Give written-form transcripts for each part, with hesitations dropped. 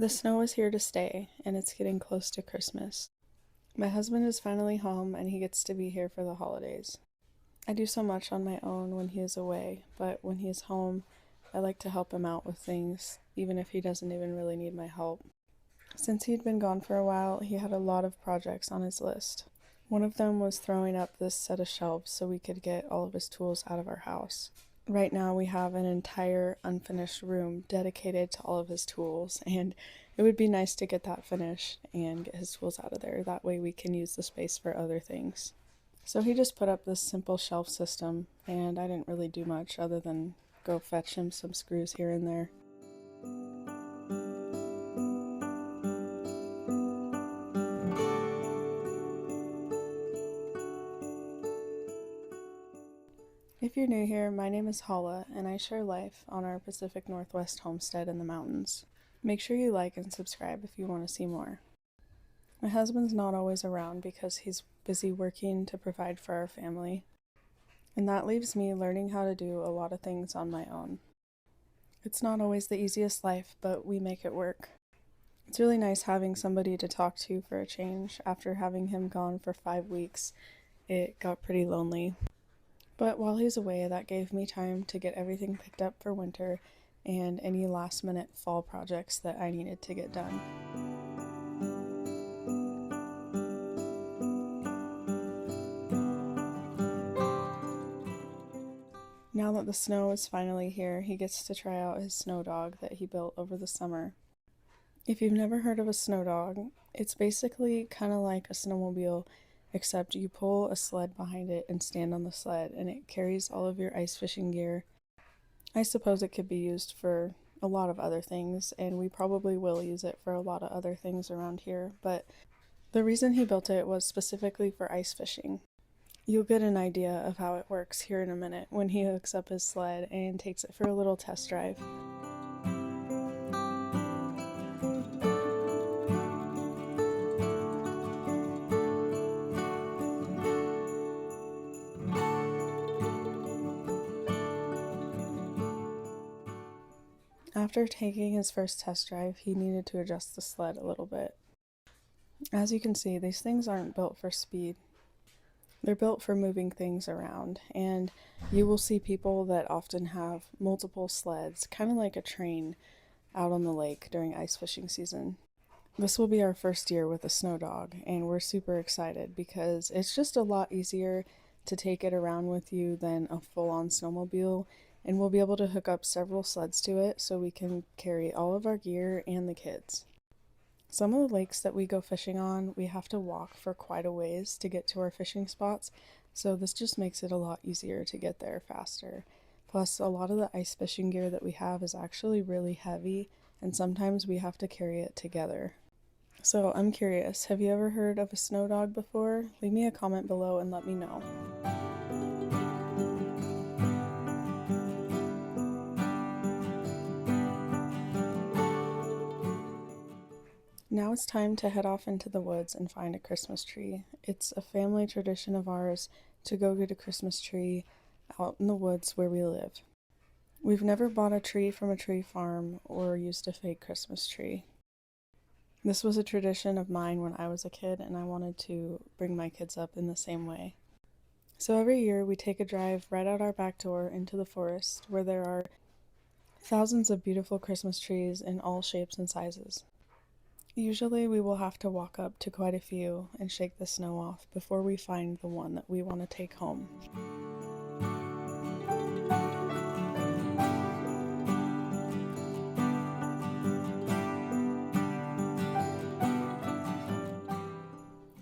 The snow is here to stay, and it's getting close to Christmas. My husband is finally home, and he gets to be here for the holidays. I do so much on my own when he is away, but when he is home, I like to help him out with things, even if he doesn't even really need my help. Since he'd been gone for a while, he had a lot of projects on his list. One of them was throwing up this set of shelves so we could get all of his tools out of our house. Right now, we have an entire unfinished room dedicated to all of his tools, and it would be nice to get that finished and get his tools out of there. That way, we can use the space for other things. So, he just put up this simple shelf system, and I didn't really do much other than go fetch him some screws here and there. If you're new here, my name is Hala, and I share life on our Pacific Northwest homestead in the mountains. Make sure you like and subscribe if you want to see more. My husband's not always around because he's busy working to provide for our family, and that leaves me learning how to do a lot of things on my own. It's not always the easiest life, but we make it work. It's really nice having somebody to talk to for a change. After having him gone for 5 weeks, it got pretty lonely. But while he's away, that gave me time to get everything picked up for winter and any last minute fall projects that I needed to get done. Now that the snow is finally here, he gets to try out his snowdog that he built over the summer. If you've never heard of a snowdog, it's basically kind of like a snowmobile, except you pull a sled behind it and stand on the sled, and it carries all of your ice fishing gear. I suppose it could be used for a lot of other things, and we probably will use it for a lot of other things around here, but the reason he built it was specifically for ice fishing. You'll get an idea of how it works here in a minute when he hooks up his sled and takes it for a little test drive. After taking his first test drive, he needed to adjust the sled a little bit. As you can see, these things aren't built for speed. They're built for moving things around, and you will see people that often have multiple sleds, kind of like a train, out on the lake during ice fishing season. This will be our first year with a snow dog, and we're super excited because it's just a lot easier to take it around with you than a full-on snowmobile, and we'll be able to hook up several sleds to it so we can carry all of our gear and the kids. Some of the lakes that we go fishing on, we have to walk for quite a ways to get to our fishing spots, so this just makes it a lot easier to get there faster. Plus, a lot of the ice fishing gear that we have is actually really heavy, and sometimes we have to carry it together. So I'm curious, have you ever heard of a snow dog before? Leave me a comment below and let me know. Now it's time to head off into the woods and find a Christmas tree. It's a family tradition of ours to go get a Christmas tree out in the woods where we live. We've never bought a tree from a tree farm or used a fake Christmas tree. This was a tradition of mine when I was a kid, and I wanted to bring my kids up in the same way. So every year we take a drive right out our back door into the forest where there are thousands of beautiful Christmas trees in all shapes and sizes. Usually we will have to walk up to quite a few and shake the snow off before we find the one that we want to take home.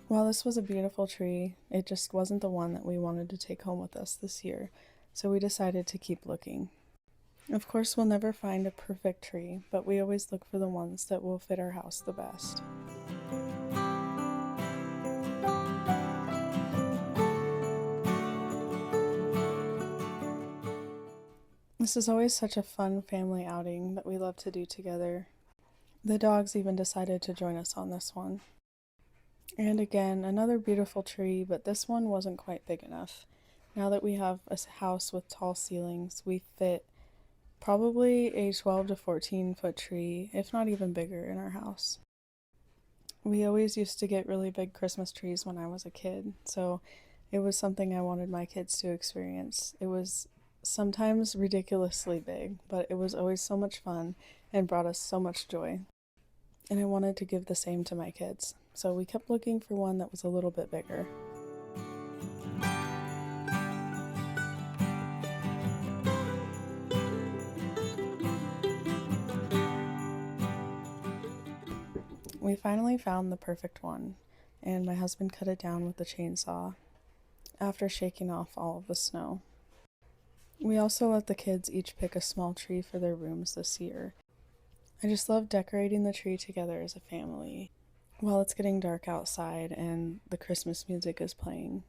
While this was a beautiful tree, it just wasn't the one that we wanted to take home with us this year, so we decided to keep looking. Of course, we'll never find a perfect tree, but we always look for the ones that will fit our house the best. This is always such a fun family outing that we love to do together. The dogs even decided to join us on this one. And again, another beautiful tree, but this one wasn't quite big enough. Now that we have a house with tall ceilings, we fit Probably a 12 to 14 foot tree, if not even bigger, in our house. We always used to get really big Christmas trees when I was a kid, so it was something I wanted my kids to experience. It was sometimes ridiculously big, but it was always so much fun and brought us so much joy. And I wanted to give the same to my kids, so we kept looking for one that was a little bit bigger. We finally found the perfect one, and my husband cut it down with the chainsaw after shaking off all of the snow. We also let the kids each pick a small tree for their rooms this year. I just love decorating the tree together as a family while it's getting dark outside and the Christmas music is playing.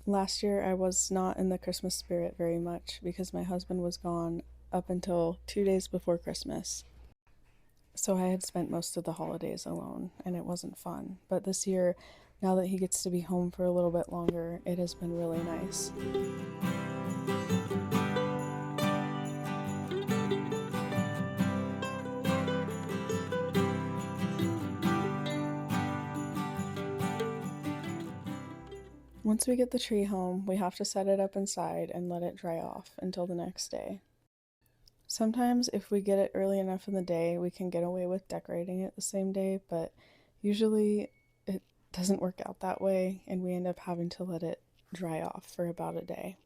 Last year I was not in the Christmas spirit very much because my husband was gone up until 2 days before Christmas. So I had spent most of the holidays alone and it wasn't fun. But this year, now that he gets to be home for a little bit longer, it has been really nice. Once we get the tree home, we have to set it up inside and let it dry off until the next day. Sometimes, if we get it early enough in the day, we can get away with decorating it the same day, but usually it doesn't work out that way, and we end up having to let it dry off for about a day.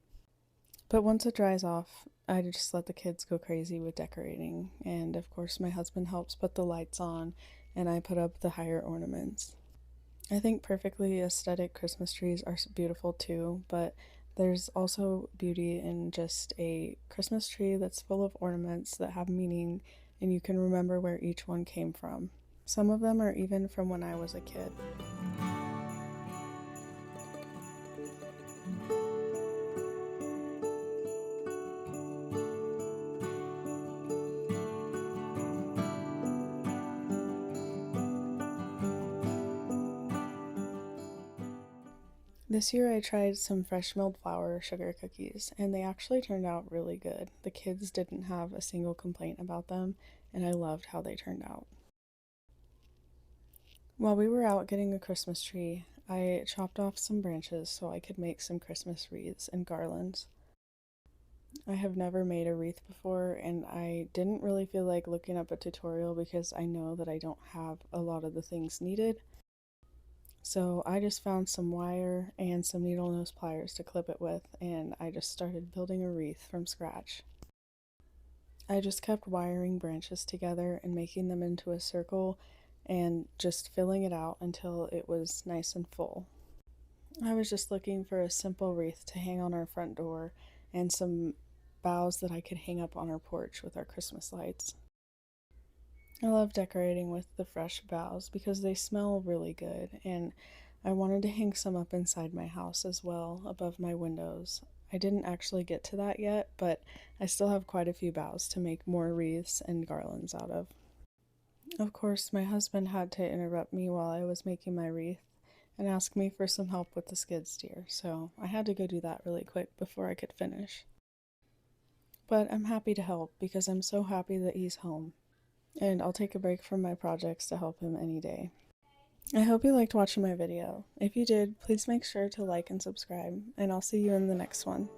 But once it dries off, I just let the kids go crazy with decorating, and of course, my husband helps put the lights on, and I put up the higher ornaments. I think perfectly aesthetic Christmas trees are beautiful too, but there's also beauty in just a Christmas tree that's full of ornaments that have meaning and you can remember where each one came from. Some of them are even from when I was a kid. This year I tried some fresh milled flour sugar cookies, and they actually turned out really good. The kids didn't have a single complaint about them, and I loved how they turned out. While we were out getting a Christmas tree, I chopped off some branches so I could make some Christmas wreaths and garlands. I have never made a wreath before, and I didn't really feel like looking up a tutorial because I know that I don't have a lot of the things needed. So I just found some wire and some needle nose pliers to clip it with, and I just started building a wreath from scratch. I just kept wiring branches together and making them into a circle and just filling it out until it was nice and full. I was just looking for a simple wreath to hang on our front door and some boughs that I could hang up on our porch with our Christmas lights. I love decorating with the fresh boughs because they smell really good, and I wanted to hang some up inside my house as well, above my windows. I didn't actually get to that yet, but I still have quite a few boughs to make more wreaths and garlands out of. Of course, my husband had to interrupt me while I was making my wreath and ask me for some help with the skid steer, so I had to go do that really quick before I could finish. But I'm happy to help because I'm so happy that he's home, and I'll take a break from my projects to help him any day. I hope you liked watching my video. If you did, please make sure to like and subscribe, and I'll see you in the next one.